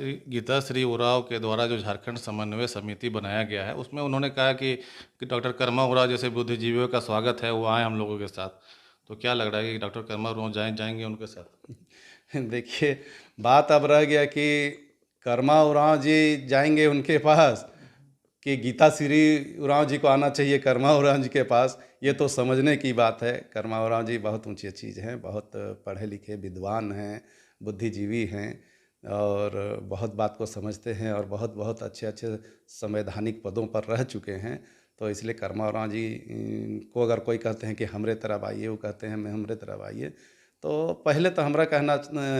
गीता श्री उरांव के द्वारा जो झारखंड समन्वय समिति बनाया गया है, उसमें उन्होंने कहा कि डॉक्टर कर्मा उरांव जैसे बुद्धिजीवियों का स्वागत है, वो आए हम लोगों के साथ। तो क्या लग रहा है कि डॉक्टर कर्मा उरांव जाएंगे उनके साथ? देखिए, बात अब रह गया कि कर्मा उरांव जी जाएंगे उनके पास कि गीता श्री उरांव जी को आना चाहिए कर्मा उरांव जी के पास। ये तो समझने की बात है। कर्मा उरांव जी बहुत ऊंची चीज़ हैं, बहुत पढ़े लिखे विद्वान हैं, बुद्धिजीवी हैं और बहुत बात को समझते हैं और बहुत बहुत अच्छे अच्छे संवैधानिक पदों पर रह चुके हैं। तो इसलिए कर्मा उरांव जी को अगर कोई कहते हैं कि हमरे तरफ आइए, वो कहते हैं मैं हमरे तरफ आइए, तो पहले तो हमारा कहना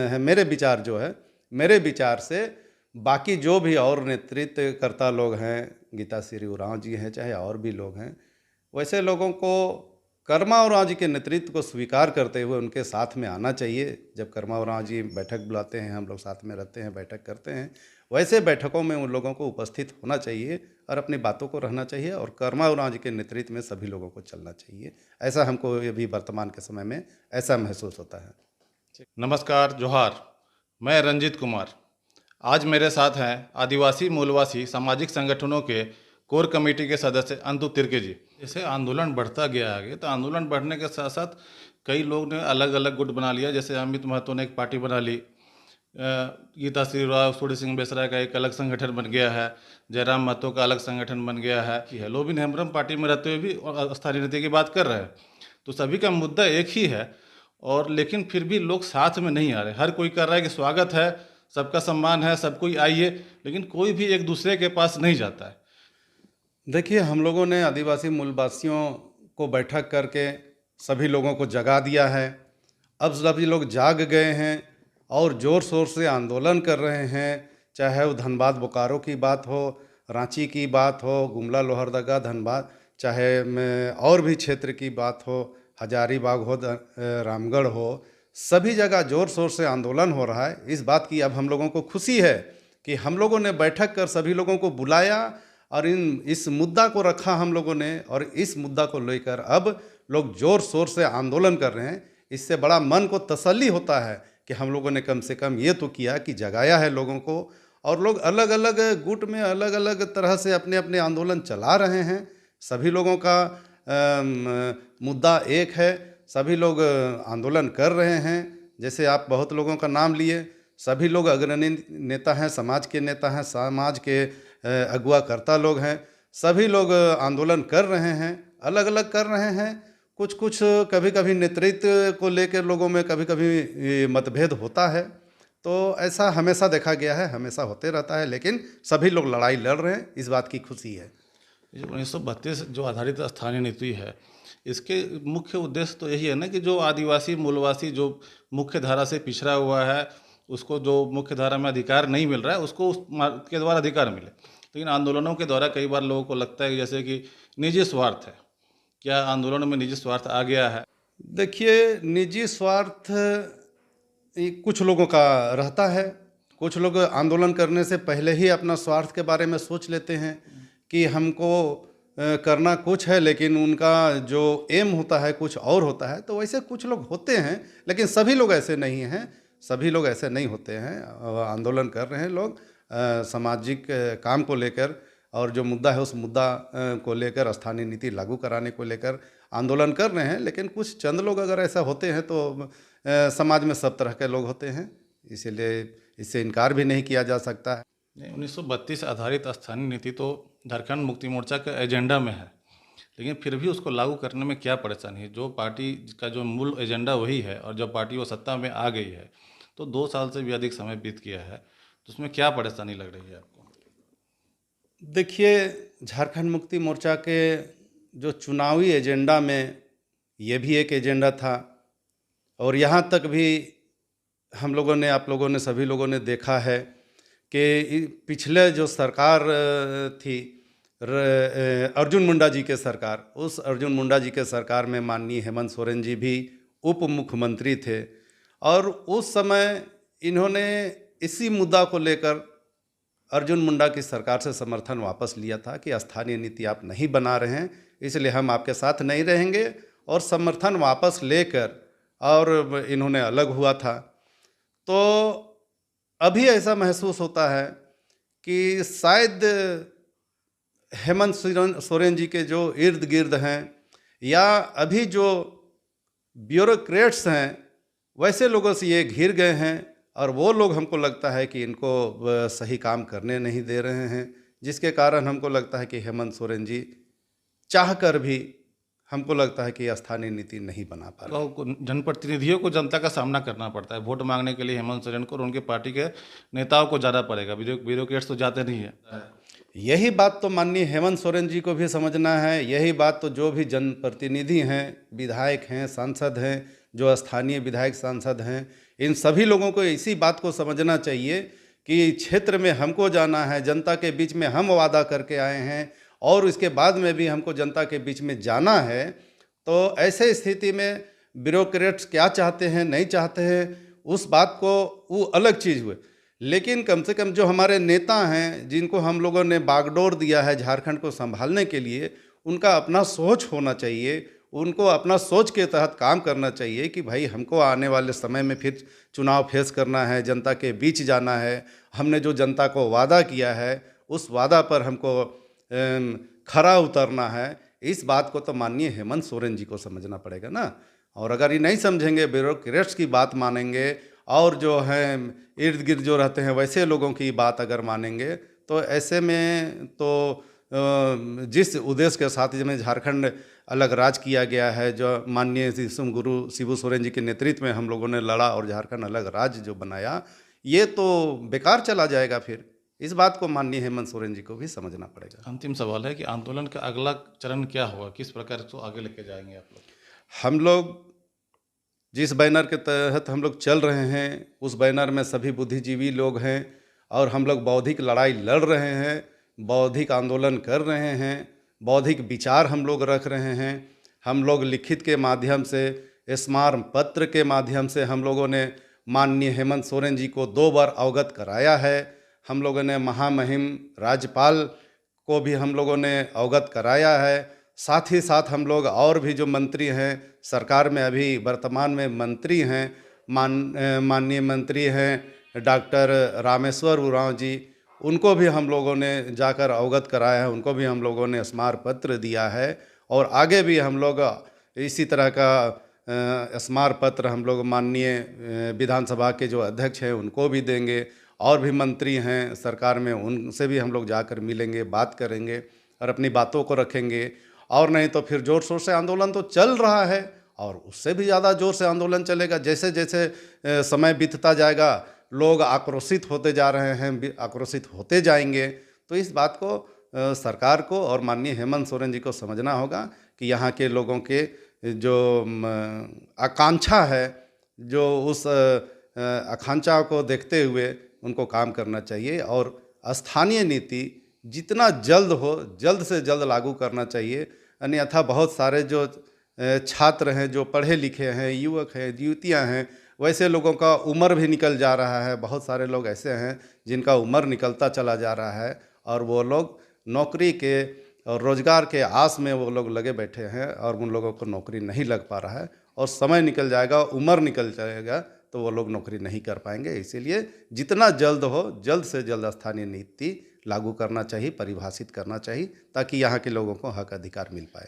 है, मेरे विचार जो है, मेरे विचार से बाकी जो भी और नेतृत्वकर्ता लोग हैं, गीता श्री उरांव जी हैं चाहे और भी लोग हैं, वैसे लोगों को कर्मा उरांव जी के नेतृत्व को स्वीकार करते हुए उनके साथ में आना चाहिए। जब कर्मा उरांव जी बैठक बुलाते हैं, हम लोग साथ में रहते हैं, बैठक करते हैं, वैसे बैठकों में उन लोगों को उपस्थित होना चाहिए और अपनी बातों को रहना चाहिए और कर्मा उरांव जी के नेतृत्व में सभी लोगों को चलना चाहिए। ऐसा हमको अभी वर्तमान के समय में ऐसा महसूस होता है। नमस्कार, जोहार। मैं रंजीत कुमार। आज मेरे साथ हैं आदिवासी मूलवासी सामाजिक संगठनों के कोर कमेटी के सदस्य अंतु तिर्के जी। जैसे आंदोलन बढ़ता गया आगे, तो आंदोलन बढ़ने के साथ साथ कई लोग ने अलग अलग गुट बना लिया। जैसे अमित महतो ने एक पार्टी बना ली, गीता श्री उरांव, सूर्य सिंह बेसरा का एक अलग संगठन बन गया है, जयराम महतो का अलग संगठन बन गया है। लोबिन हेम्ब्रम पार्टी में रहते हुए भी स्थानीय नीति की बात कर रहे हैं। तो सभी का मुद्दा एक ही है, और लेकिन फिर भी लोग साथ में नहीं आ रहे। हर कोई कर रहा है कि स्वागत है, सबका सम्मान है, सब कोई आइए, लेकिन कोई भी एक दूसरे के पास नहीं जाता है। देखिए, हम लोगों ने आदिवासी मूलवासियों को बैठक करके सभी लोगों को जगा दिया है। अब सभी लोग जाग गए हैं और ज़ोर शोर से आंदोलन कर रहे हैं। चाहे वो धनबाद बोकारो की बात हो, रांची की बात हो, गुमला लोहरदगा धनबाद, चाहे में और भी क्षेत्र की बात हो, हजारीबाग हो, रामगढ़ हो, सभी जगह ज़ोर शोर से आंदोलन हो रहा है। इस बात की अब हम लोगों को खुशी है कि हम लोगों ने बैठक कर सभी लोगों को बुलाया और इस मुद्दा को रखा हम लोगों ने, और इस मुद्दा को लेकर अब लोग जोर शोर से आंदोलन कर रहे हैं। इससे बड़ा मन को तसल्ली होता है कि हम लोगों ने कम से कम ये तो किया कि जगाया है लोगों को, और लोग अलग अलग गुट में अलग अलग तरह से अपने अपने आंदोलन चला रहे हैं। सभी लोगों का मुद्दा एक है, सभी लोग आंदोलन कर रहे हैं। जैसे आप बहुत लोगों का नाम लिए, सभी लोग अग्रणी नेता हैं, समाज के नेता हैं, समाज के अगुवा करता लोग हैं। सभी लोग आंदोलन कर रहे हैं, अलग अलग कर रहे हैं। कुछ कुछ कभी कभी नेतृत्व को लेकर लोगों में कभी कभी मतभेद होता है, तो ऐसा हमेशा देखा गया है, हमेशा होते रहता है, लेकिन सभी लोग लड़ाई लड़ रहे हैं, इस बात की खुशी है। 1932 जो आधारित स्थानीय नीति है, इसके मुख्य उद्देश्य तो यही है ना कि जो आदिवासी मूलवासी जो मुख्य धारा से पिछड़ा हुआ है, उसको जो मुख्य धारा में अधिकार नहीं मिल रहा है, उसको उस के द्वारा अधिकार मिले। लेकिन आंदोलनों के द्वारा कई बार लोगों को लगता है कि जैसे कि निजी स्वार्थ है। क्या आंदोलनों में निजी स्वार्थ आ गया है? देखिए, निजी स्वार्थ कुछ लोगों का रहता है। कुछ लोग आंदोलन करने से पहले ही अपना स्वार्थ के बारे में सोच लेते हैं कि हमको करना कुछ है, लेकिन उनका जो एम होता है कुछ और होता है। तो वैसे कुछ लोग होते हैं, लेकिन सभी लोग ऐसे नहीं हैं, सभी लोग ऐसे नहीं होते हैं। आंदोलन कर रहे हैं लोग सामाजिक काम को लेकर, और जो मुद्दा है उस मुद्दा को लेकर, स्थानीय नीति लागू कराने को लेकर आंदोलन कर रहे हैं। लेकिन कुछ चंद लोग अगर ऐसा होते हैं तो समाज में सब तरह के लोग होते हैं, इसीलिए इससे इनकार भी नहीं किया जा सकता है। 1932 आधारित स्थानीय नीति तो झारखंड मुक्ति मोर्चा के एजेंडा में है, लेकिन फिर भी उसको लागू करने में क्या परेशानी है? जो पार्टी का जो मूल एजेंडा वही है, और जब पार्टी वो सत्ता में आ गई है तो 2 साल से भी अधिक समय बीत गया है, तो उसमें क्या परेशानी लग रही है आपको? देखिए, झारखंड मुक्ति मोर्चा के जो चुनावी एजेंडा में ये भी एक एजेंडा था, और यहाँ तक भी हम लोगों ने, आप लोगों ने, सभी लोगों ने देखा है कि पिछले जो सरकार थी, अर्जुन मुंडा जी के सरकार, उस अर्जुन मुंडा जी के सरकार में माननीय हेमंत सोरेन जी भी उप मुख्यमंत्री थे, और उस समय इन्होंने इसी मुद्दा को लेकर अर्जुन मुंडा की सरकार से समर्थन वापस लिया था कि स्थानीय नीति आप नहीं बना रहे हैं, इसलिए हम आपके साथ नहीं रहेंगे, और समर्थन वापस लेकर और इन्होंने अलग हुआ था। तो अभी ऐसा महसूस होता है कि शायद हेमंत सोरेन जी के जो इर्द गिर्द हैं या अभी जो ब्यूरोक्रेट्स हैं वैसे लोगों से ये घिर गए हैं, और वो लोग हमको लगता है कि इनको सही काम करने नहीं दे रहे हैं, जिसके कारण हमको लगता है कि हेमंत सोरेन जी चाह कर भी हमको लगता है कि स्थानीय नीति नहीं बना पा रहे। तो जनप्रतिनिधियों को जनता का सामना करना पड़ता है वोट मांगने के लिए हेमंत सोरेन को, और उनके पार्टी के नेताओं को ज़्यादा पड़ेगा, ब्यूरोक्रेट्स तो जाते नहीं है। यही बात तो माननीय हेमंत सोरेन जी को भी समझना है, यही बात तो जो भी जनप्रतिनिधि हैं, विधायक हैं, सांसद हैं, जो स्थानीय विधायक सांसद हैं, इन सभी लोगों को इसी बात को समझना चाहिए कि क्षेत्र में हमको जाना है, जनता के बीच में हम वादा करके आए हैं और इसके बाद में भी हमको जनता के बीच में जाना है। तो ऐसे स्थिति में ब्यूरोक्रेट्स क्या चाहते हैं नहीं चाहते हैं उस बात को वो अलग चीज़ हुए, लेकिन कम से कम जो हमारे नेता हैं जिनको हम लोगों ने बागडोर दिया है झारखंड को संभालने के लिए, उनका अपना सोच होना चाहिए, उनको अपना सोच के तहत काम करना चाहिए कि भाई हमको आने वाले समय में फिर चुनाव फेस करना है, जनता के बीच जाना है, हमने जो जनता को वादा किया है उस वादा पर हमको खरा उतरना है। इस बात को तो माननीय हेमंत सोरेन जी को समझना पड़ेगा ना। और अगर ये नहीं समझेंगे, ब्यूरोक्रेट्स की बात मानेंगे और जो हैं इर्द गिर्द जो रहते हैं वैसे लोगों की बात अगर मानेंगे, तो ऐसे में तो जिस उद्देश्य के साथ जिसमें झारखंड अलग राज किया गया है, जो माननीय गुरु शिबू सोरेन जी के नेतृत्व में हम लोगों ने लड़ा और झारखंड अलग राज्य जो बनाया, ये तो बेकार चला जाएगा। फिर इस बात को माननीय हेमंत सोरेन जी को भी समझना पड़ेगा। अंतिम सवाल है कि आंदोलन का अगला चरण क्या होगा, किस प्रकार इसको आगे लेके जाएंगे आप लोग? हम लोग जिस बैनर के तहत हम लोग चल रहे हैं उस बैनर में सभी बुद्धिजीवी लोग हैं और हम लोग बौद्धिक लड़ाई लड़ रहे हैं, बौद्धिक आंदोलन कर रहे हैं, बौद्धिक विचार हम लोग रख रहे हैं। हम लोग लिखित के माध्यम से, स्मारक पत्र के माध्यम से हम लोगों ने माननीय हेमंत सोरेन जी को 2 बार अवगत कराया है। हम लोगों ने महामहिम राज्यपाल को भी हम लोगों ने अवगत कराया है। साथ ही साथ हम लोग और भी जो मंत्री हैं सरकार में, अभी वर्तमान में मंत्री हैं, माननीय मंत्री हैं डॉक्टर रामेश्वर उरांव जी, उनको भी हम लोगों ने जाकर अवगत कराया है, उनको भी हम लोगों ने स्मारक पत्र दिया है। और आगे भी हम लोग इसी तरह का स्मारक पत्र हम लोग माननीय विधानसभा के जो अध्यक्ष हैं उनको भी देंगे, और भी मंत्री हैं सरकार में उनसे भी हम लोग जाकर मिलेंगे, बात करेंगे और अपनी बातों को रखेंगे। और नहीं तो फिर ज़ोर शोर से आंदोलन तो चल रहा है और उससे भी ज़्यादा ज़ोर से आंदोलन चलेगा। जैसे जैसे समय बीतता जाएगा लोग आक्रोशित होते जा रहे हैं, आक्रोशित होते जाएंगे। तो इस बात को सरकार को और माननीय हेमंत सोरेन जी को समझना होगा कि यहाँ के लोगों के जो आकांक्षा है, जो उस आकांक्षा को देखते हुए उनको काम करना चाहिए और स्थानीय नीति जितना जल्द हो जल्द से जल्द लागू करना चाहिए। अन्यथा बहुत सारे जो छात्र हैं, जो पढ़े लिखे हैं, युवक हैं, युवतियां हैं, वैसे लोगों का उम्र भी निकल जा रहा है। बहुत सारे लोग ऐसे हैं जिनका उम्र निकलता चला जा रहा है और वो लोग नौकरी के और रोज़गार के आस में वो लोग लगे बैठे हैं और उन लोगों को नौकरी नहीं लग पा रहा है। और समय निकल जाएगा, उम्र निकल जाएगा तो वो लोग नौकरी नहीं कर पाएंगे। इसीलिए जितना जल्द हो जल्द से जल्द स्थानीय नीति लागू करना चाहिए, परिभाषित करना चाहिए, ताकि यहाँ के लोगों को हक अधिकार मिल पाए।